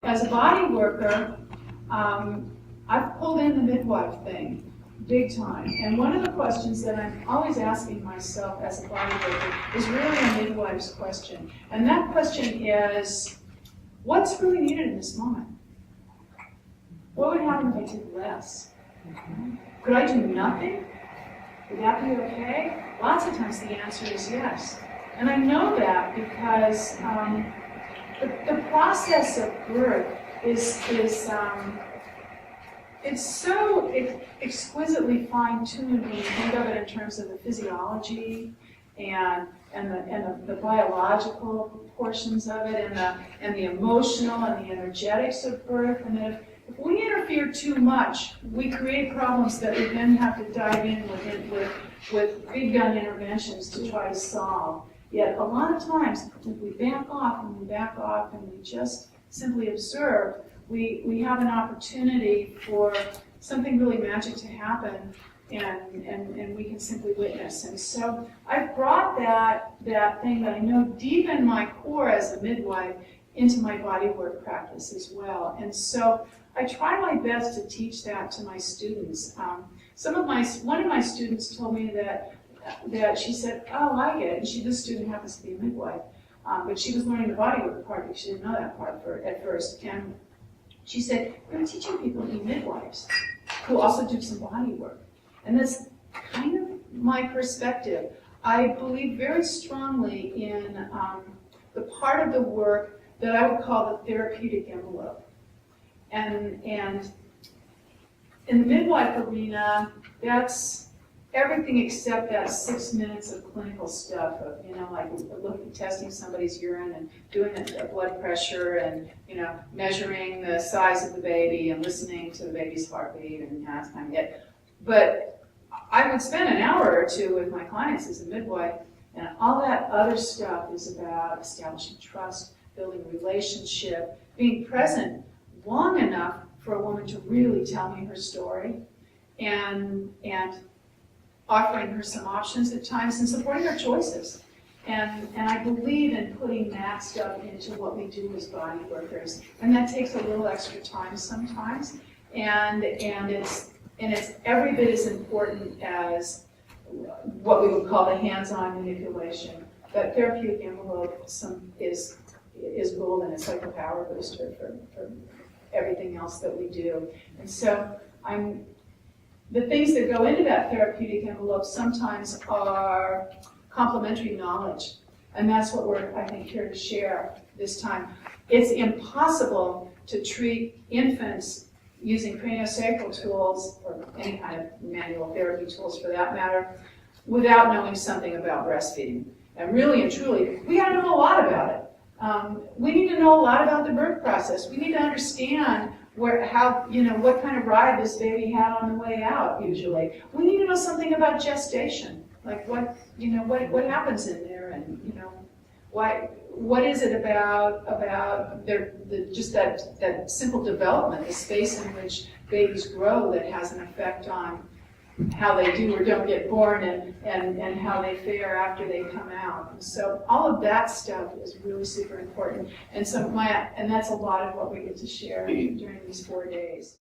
As a body worker, I've pulled in the midwife thing big time. And one of the questions that I'm always asking myself as a body worker is really a midwife's question. And that question is, what's really needed in this moment? What would happen if I did less? Could I do nothing? Would that be okay? Lots of times the answer is yes. And I know that because the process of birth is it's so exquisitely fine-tuned when you think of it in terms of the physiology and the biological portions of it and the emotional and the energetics of birth. And if we interfere too much, we create problems that we then have to dive in with big gun interventions to try to solve. Yet a lot of times, if we back off and we just simply observe, we have an opportunity for something really magic to happen, and we can simply witness. And so I've brought that thing that I know deep in my core as a midwife into my bodywork practice as well. And so I try my best to teach that to my students. One of my students told me that she said, "Oh, I get it." And this student happens to be a midwife, but she was learning the bodywork part because she didn't know that part at first. And she said, "You're teaching people to be midwives who also do some body work." And that's kind of my perspective. I believe very strongly in the part of the work that I would call the therapeutic envelope. And in the midwife arena, that's everything except that 6 minutes of clinical stuff of, like testing somebody's urine and doing a blood pressure and, measuring the size of the baby and listening to the baby's heartbeat and how it's time to get. But I would spend an hour or two with my clients as a midwife, and all that other stuff is about establishing trust, building relationship, being present long enough for a woman to really tell me her story, and offering her some options at times and supporting her choices. And I believe in putting that stuff into what we do as body workers. And that takes a little extra time sometimes. And it's every bit as important as what we would call the hands-on manipulation. That therapeutic envelope is golden. It's like a power booster for everything else that we do. And so the things that go into that therapeutic envelope sometimes are complementary knowledge. And that's what we're, I think, here to share this time. It's impossible to treat infants using craniosacral tools, or any kind of manual therapy tools for that matter, without knowing something about breastfeeding. And really and truly, we gotta know a lot about it. We need to know a lot about the birth process. We need to understand what kind of ride this baby had on the way out, usually. We need to know something about gestation, like what happens in there, and what is it about just that simple development, the space in which babies grow, that has an effect on how they do or don't get born, and how they fare after they come out. And so all of that stuff is really super important. And so that's a lot of what we get to share during these 4 days.